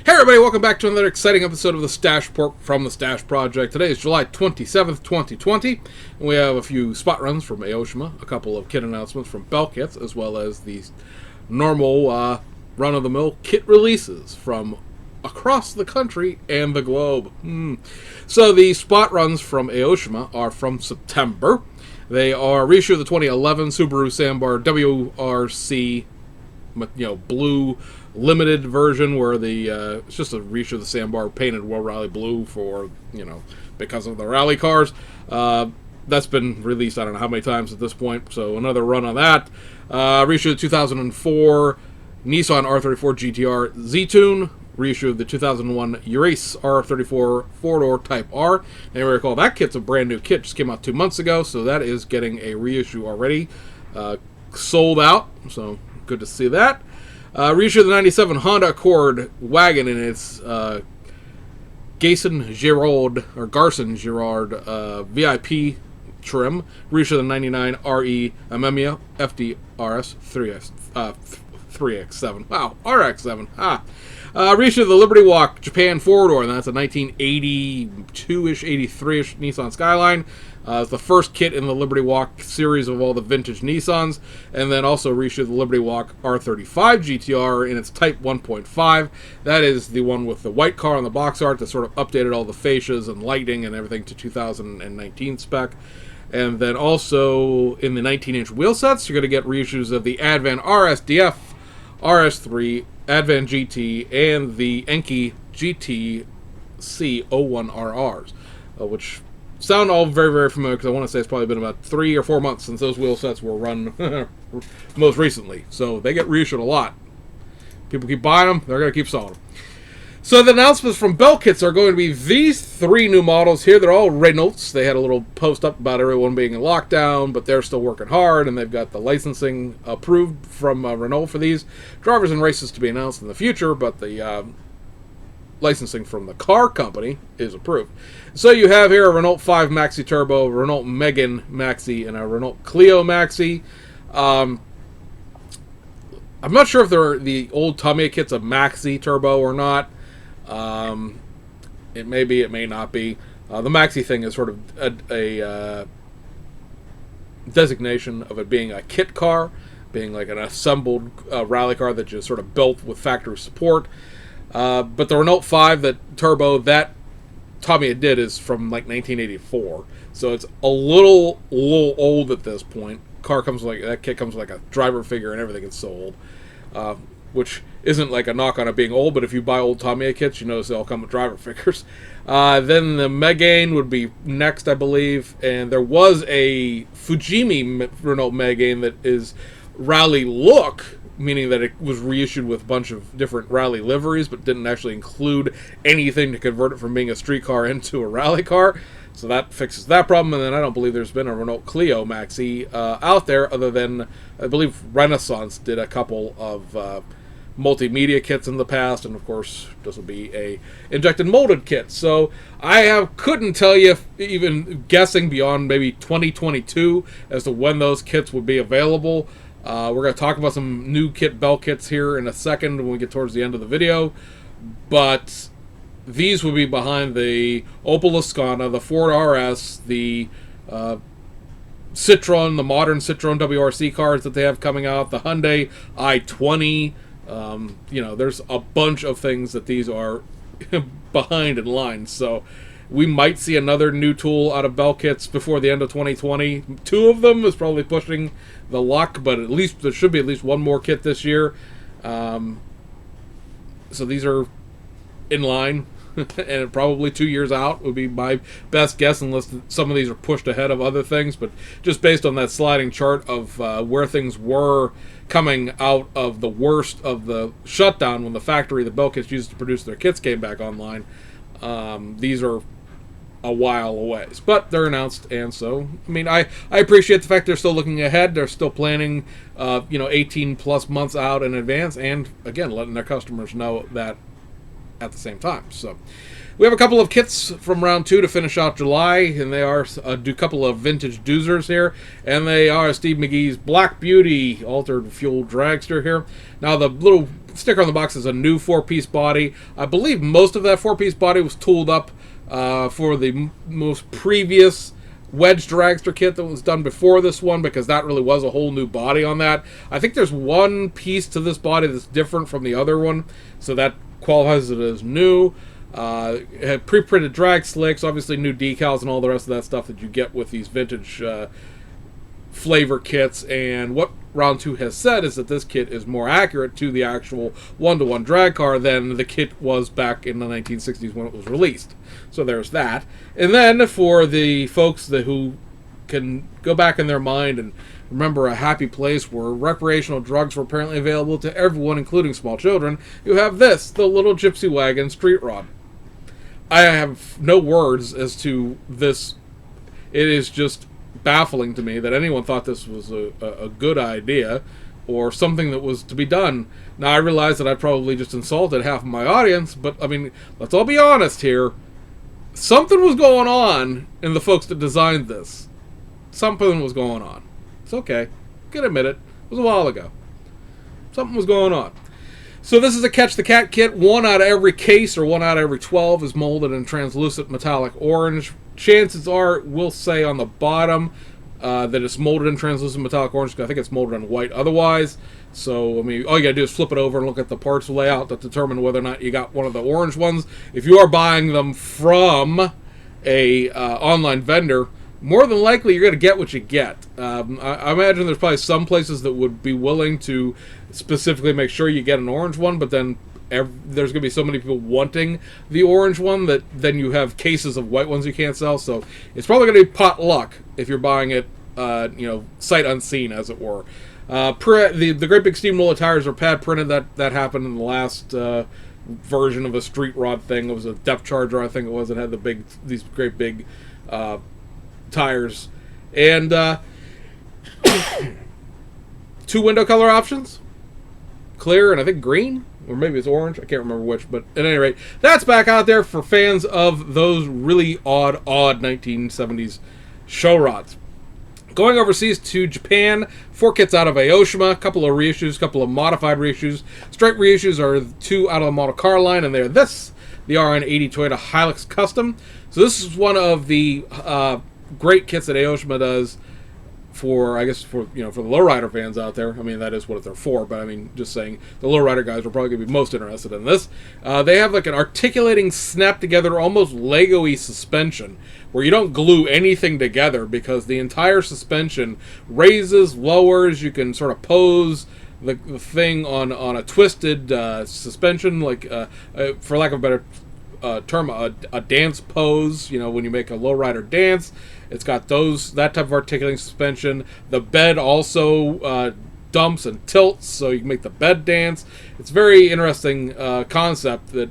Hey everybody, welcome back to another exciting episode of the Stash Report from the Stash Project. Today is July 27th, 2020, and we have a few spot runs from Aoshima, a couple of kit announcements from Bell Kits, as well as the normal run-of-the-mill kit releases from across the country and the globe. So the spot runs from Aoshima are from September. They are reissue of the 2011 Subaru Sandbar WRC, blue limited version, where it's just a reissue of the Sandbar painted World Rally blue for, because of the rally cars. That's been released I don't know how many times at this point, so another run on that. Reissue of the 2004 Nissan R34 GTR Z-Tune, reissue of the 2001 Urace R34 4-door Type R. And you recall that kit's a brand new kit, just came out 2 months ago, so that is getting a reissue already. Sold out, so good to see that. Reissue of the 97 Honda Accord wagon in its Garson Girard VIP trim. Reissue of the 99 RE Amemia FDRS 3X7. Wow, RX7. Reissue of the Liberty Walk Japan 4-door, and that's a 1982-ish, 83-ish Nissan Skyline. It's the first kit in the Liberty Walk series of all the vintage Nissans. And then also reissue the Liberty Walk R35 GTR in its Type 1.5. That is the one with the white car on the box art that sort of updated all the fascias and lighting and everything to 2019 spec. And then also in the 19-inch wheel sets, you're going to get reissues of the Advan RSDF, RS3, Advan GT, and the Enki GT C01RRs, which sound all very, very familiar, because I want to say it's probably been about 3 or 4 months since those wheel sets were run most recently. So they get reissued a lot. People keep buying them, they're going to keep selling them. So the announcements from Bell Kits are going to be these 3 new models here. They're all Renaults. They had a little post up about everyone being in lockdown, but they're still working hard, and they've got the licensing approved from Renault for these. Drivers and races to be announced in the future, but the licensing from the car company is approved. So you have here a Renault 5 Maxi Turbo, a Renault Megane Maxi, and a Renault Clio Maxi. I'm not sure if the old Tamiya kit's a Maxi Turbo or not. It may be, it may not be. The Maxi thing is sort of a designation of it being a kit car, being like an assembled rally car that you sort of built with factory support. But the Renault 5, that Turbo, that Tamiya did, is from like 1984, so it's a little old at this point. That kit comes with like a driver figure and everything. It's so old, which isn't like a knock on it being old, but if you buy old Tamiya kits, you notice they all come with driver figures. Then the Megane would be next, I believe, and there was a Fujimi Renault Megane that is rally look, meaning that it was reissued with a bunch of different rally liveries, but didn't actually include anything to convert it from being a street car into a rally car. So that fixes that problem. And then I don't believe there's been a Renault Clio Maxi out there, other than, I believe, Renaissance did a couple of multimedia kits in the past, and of course this will be a injected molded kit. So I couldn't tell you, even guessing beyond maybe 2022, as to when those kits would be available. We're going to talk about some new Bell Kits here in a second when we get towards the end of the video. But these would be behind the Opel Ascana, the Ford RS, the Citroen, the modern Citroen WRC cars that they have coming out, the Hyundai i20. There's a bunch of things that these are behind in line. So we might see another new tool out of Bell Kits before the end of 2020. 2 of them is probably pushing the luck, but at least there should be at least one more kit this year. So these are in line, and probably 2 years out would be my best guess, unless some of these are pushed ahead of other things. But just based on that sliding chart of where things were coming out of the worst of the shutdown, when the factory the Bell Kits used to produce their kits came back online, these are a while away, but they're announced. And so, I mean, I appreciate the fact they're still looking ahead. They're still planning 18 plus months out in advance, and again, letting their customers know that at the same time. So we have a couple of kits from round 2 to finish out July, and they are a couple of vintage doozers here, and they are Steve McGee's Black Beauty altered fuel dragster here. Now the little sticker on the box is a new 4-piece body. I believe most of that 4-piece body was tooled up for the most previous wedge dragster kit that was done before this one, because that really was a whole new body on that. I think there's one piece to this body that's different from the other one, so that qualifies it as new. Had pre-printed drag slicks, obviously new decals and all the rest of that stuff that you get with these vintage flavor kits. And what round 2 has said is that this kit is more accurate to the actual one-to-one drag car than the kit was back in the 1960s when it was released. So there's that. And then for the folks who can go back in their mind and remember a happy place where recreational drugs were apparently available to everyone, including small children, you have this, the little Gypsy Wagon Street Rod. I have no words as to this. It is just baffling to me that anyone thought this was a good idea or something that was to be done. Now, I realize that I probably just insulted half of my audience, but, I mean, let's all be honest here. Something was going on in the folks that designed this. Something was going on. It's okay. You can admit it. It was a while ago. Something was going on. So this is a Catch the Cat kit. 1 out of every case, or 1 out of every 12, is molded in translucent metallic orange. Chances are, we'll say on the bottom that it's molded in translucent metallic orange, because I think it's molded in white otherwise. So, I mean, all you gotta do is flip it over and look at the parts layout to determine whether or not you got one of the orange ones. If you are buying them from a online vendor, more than likely you're going to get what you get. I imagine there's probably some places that would be willing to specifically make sure you get an orange one, but then there's going to be so many people wanting the orange one that then you have cases of white ones you can't sell. So it's probably going to be pot luck if you're buying it, sight unseen, as it were. The great big steam roller tires are pad printed. That happened in the last version of a street rod thing. It was a depth charger, I think it was. It had these great big tires, and 2 window color options, clear and I think green, or maybe it's orange, I can't remember which, but at any rate, that's back out there for fans of those really odd 1970s show rods. Going overseas to Japan, 4 kits out of Aoshima, a couple of reissues, a couple of modified reissues. Straight reissues are 2 out of the model car line, and they're the RN80 Toyota Hilux Custom. So this is one of the great kits that Aoshima does for the lowrider fans out there. I mean, that is what they're for, but I mean, just saying, the lowrider guys are probably going to be most interested in this. They have like an articulating, snap-together, almost Lego-y suspension, where you don't glue anything together because the entire suspension raises, lowers, you can sort of pose the thing on a twisted suspension, like, for lack of a better term, a dance pose, when you make a lowrider dance. It's got that type of articulating suspension. The bed also dumps and tilts, so you can make the bed dance. It's a very interesting concept that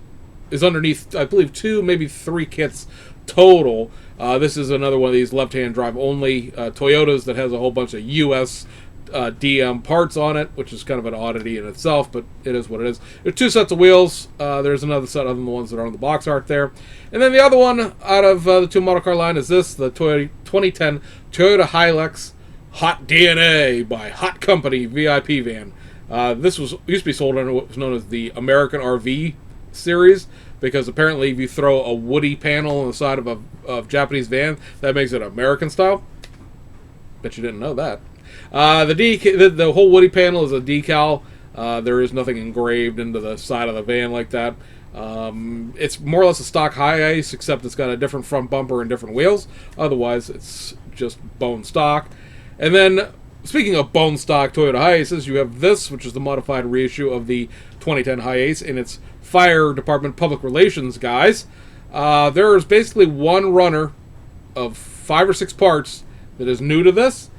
is underneath, I believe, 2, maybe 3 kits total. This is another one of these left-hand drive only Toyotas that has a whole bunch of US DM parts on it, which is kind of an oddity in itself, but it is what it is. There's 2 sets of wheels. There's another set other than the ones that are on the box art there. And then the other one out of the 2 model car line is this, the 2010 Toyota Hilux Hot DNA by Hot Company VIP van. This used to be sold under what was known as the American RV series, because apparently if you throw a woody panel on the side of a Japanese van, that makes it American style. Bet you didn't know that. The whole woody panel is a decal. There is nothing engraved into the side of the van like that. It's more or less a stock high ice, except it's got a different front bumper and different wheels. Otherwise, it's just bone stock. And then, speaking of bone stock Toyota Hiaces, you have this, which is the modified reissue of the 2010 Hiace in its fire department public relations guise. There is basically one runner of 5 or 6 parts that is new to this.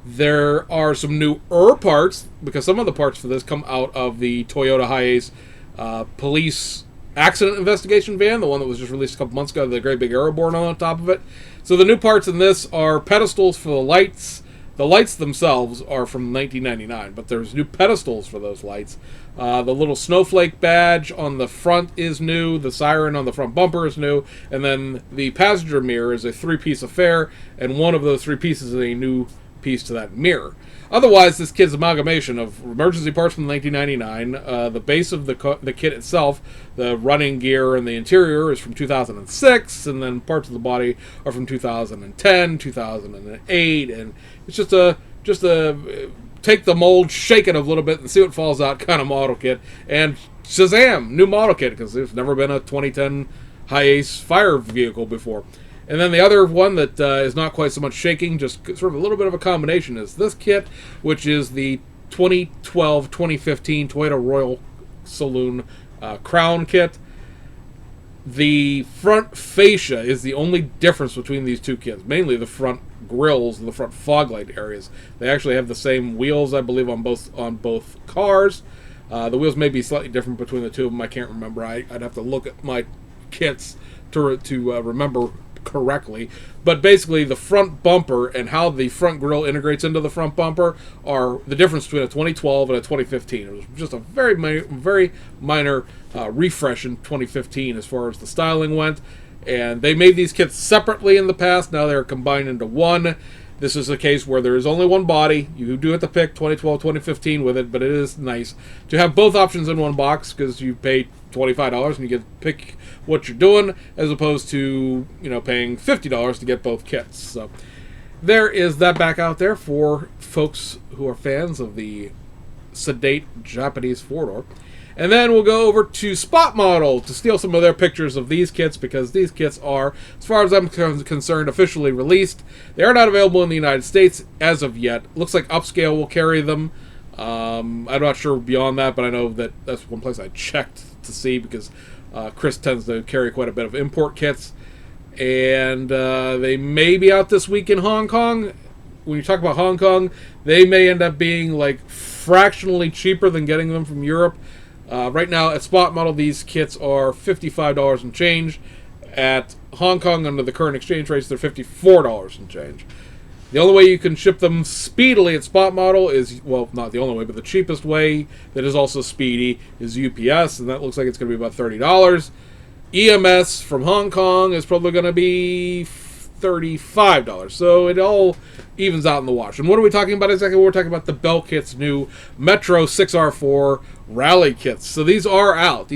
There are some newer parts, because some of the parts for this come out of the Toyota Hiace police accident investigation van, the one that was just released a couple months ago, the great big arrow board on top of it. So the new parts in this are pedestals for the lights, The lights themselves are from 1999, but there's new pedestals for those lights. The little snowflake badge on the front is new. The siren on the front bumper is new. And then the passenger mirror is a three-piece affair, and one of those three pieces is a new piece to that mirror. Otherwise, this kit's amalgamation of emergency parts from 1999, the base of the kit itself, the running gear and the interior is from 2006, and then parts of the body are from 2010, 2008, and it's just a take the mold, shake it a little bit, and see what falls out kind of model kit. And Shazam, new model kit, because there's never been a 2010 Hi-Ace fire vehicle before. And then the other one that is not quite so much shaking, just sort of a little bit of a combination, is this kit, which is the 2012-2015 Toyota Royal Saloon Crown kit. The front fascia is the only difference between these two kits, mainly the front grills and the front fog light areas. They actually have the same wheels, I believe, on both cars. The wheels may be slightly different between the two of them. I can't remember. I'd have to look at my kits to remember correctly. But basically, the front bumper and how the front grille integrates into the front bumper are the difference between a 2012 and a 2015. It was just a very minor refresh in 2015 as far as the styling went. And they made these kits separately in the past. Now they're combined into one. This is a case where there is only one body. You do have to pick 2012, 2015 with it, but it is nice to have both options in one box because you pay $25 and you get to pick what you're doing as opposed to, paying $50 to get both kits. So there is that back out there for folks who are fans of the sedate Japanese four-door. And then we'll go over to Spot Model to steal some of their pictures of these kits, because these kits are, as far as I'm concerned, officially released. They are not available in the United States as of yet. Looks like Upscale will carry them. I'm not sure beyond that, but I know that that's one place I checked to see, because Chris tends to carry quite a bit of import kits. And they may be out this week in Hong Kong. When you talk about Hong Kong, they may end up being like fractionally cheaper than getting them from Europe. Right now, at Spot Model, these kits are $55 and change. At Hong Kong, under the current exchange rates, they're $54 and change. The only way you can ship them speedily at Spot Model is, well, not the only way, but the cheapest way that is also speedy is UPS, and that looks like it's going to be about $30. EMS from Hong Kong is probably going to be $35. So it all evens out in the wash. And what are we talking about exactly? We're talking about the Belkit's new Metro 6R4 Rally kits. So these are out.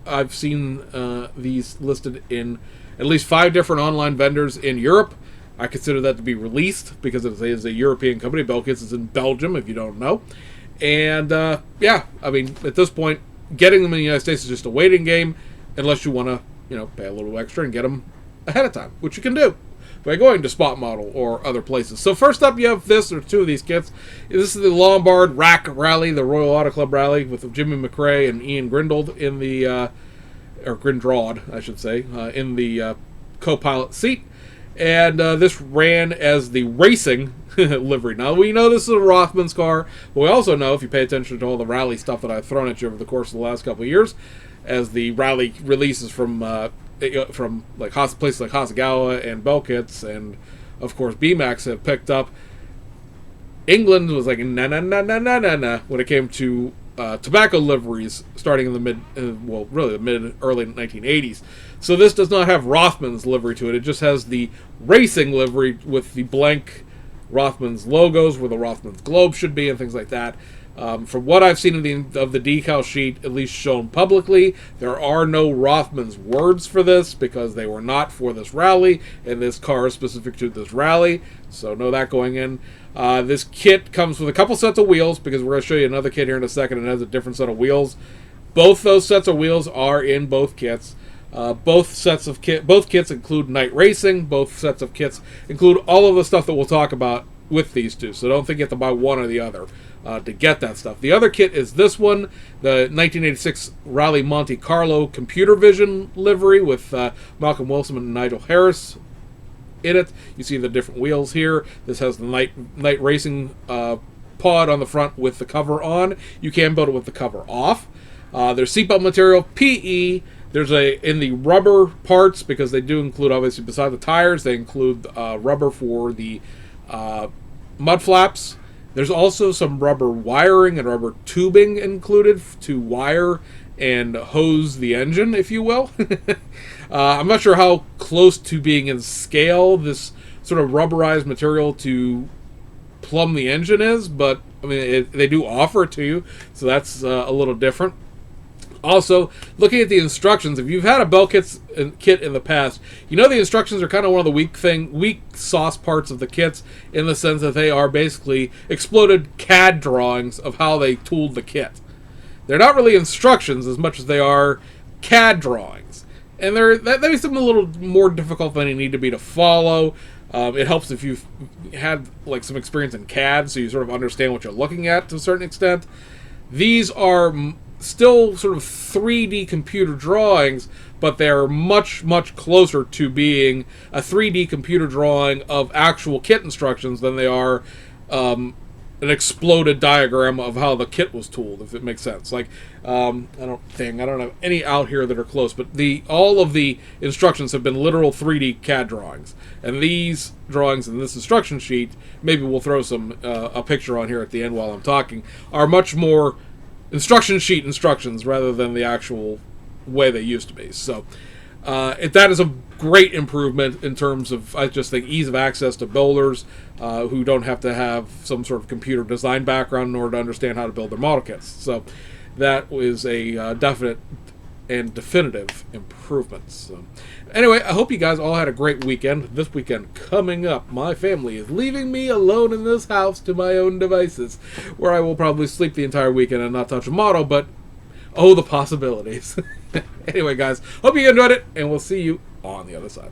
I've seen these listed in at least 5 different online vendors in Europe. I consider that to be released because it is a European company. Belkit's is in Belgium, if you don't know. And at this point, getting them in the United States is just a waiting game, unless you want to, pay a little extra and get them ahead of time, which you can do by going to Spot Model or other places. So first up, you have this, or 2 of these kits. This is the Lombard Rally, the Royal Auto Club Rally, with Jimmy McRae and Ian Grindauld in the, or Grindraud, I should say, in the co-pilot seat. And this ran as the racing livery. Now, we know this is a Rothman's car, but we also know, if you pay attention to all the rally stuff that I've thrown at you over the course of the last couple of years, as the rally releases from like places like Hasegawa and Belkit's and of course BMAX have picked up, England was like na when it came to tobacco liveries starting in the early 1980s. So this does not have Rothman's livery to it. It just has the racing livery with the blank Rothman's logos where the Rothman's globe should be and things like that. From what I've seen of the decal sheet, at least shown publicly, there are no Rothman's words for this because they were not for this rally, and this car is specific to this rally, so know that going in. This kit comes with a couple sets of wheels, because we're going to show you another kit here in a second, and it has a different set of wheels. Both those sets of wheels are in both kits. Both kits include night racing. Both sets of kits include all of the stuff that we'll talk about with these two, so don't think you have to buy one or the other to get that stuff. The other kit is this one, the 1986 Rally Monte Carlo computer vision livery with Malcolm Wilson and Nigel Harris in it. You see the different wheels here. This has the night racing pod on the front with the cover on. You can build it with the cover off. There's seatbelt material, PE. There's in the rubber parts, because they do include, obviously, beside the tires, they include rubber for the mud flaps. There's also some rubber wiring and rubber tubing included to wire and hose the engine, if you will. I'm not sure how close to being in scale this sort of rubberized material to plumb the engine is, but I mean they do offer it to you, so that's a little different. Also, looking at the instructions, if you've had a bell kit in the past, you know the instructions are kind of one of the weak sauce parts of the kits, in the sense that they are basically exploded CAD drawings of how they tooled the kit. They're not really instructions as much as they are CAD drawings, and that makes them a little more difficult than they need to be to follow. It helps if you've had like some experience in CAD, so you sort of understand what you're looking at to a certain extent. These are still sort of 3D computer drawings, but they're much, much closer to being a 3D computer drawing of actual kit instructions than they are an exploded diagram of how the kit was tooled, if it makes sense. Like, I don't have any out here that are close, but all of the instructions have been literal 3D CAD drawings. And these drawings in this instruction sheet, maybe we'll throw a picture on here at the end while I'm talking, are much more instruction sheet instructions rather than the actual way they used to be. So that is a great improvement in terms of, I just think, ease of access to builders who don't have to have some sort of computer design background in order to understand how to build their model kits. So that was a definite and definitive improvement. So anyway, I hope you guys all had a great weekend. This weekend coming up, my family is leaving me alone in this house to my own devices, where I will probably sleep the entire weekend and not touch a model, but oh, the possibilities. Anyway, guys, hope you enjoyed it, and we'll see you on the other side.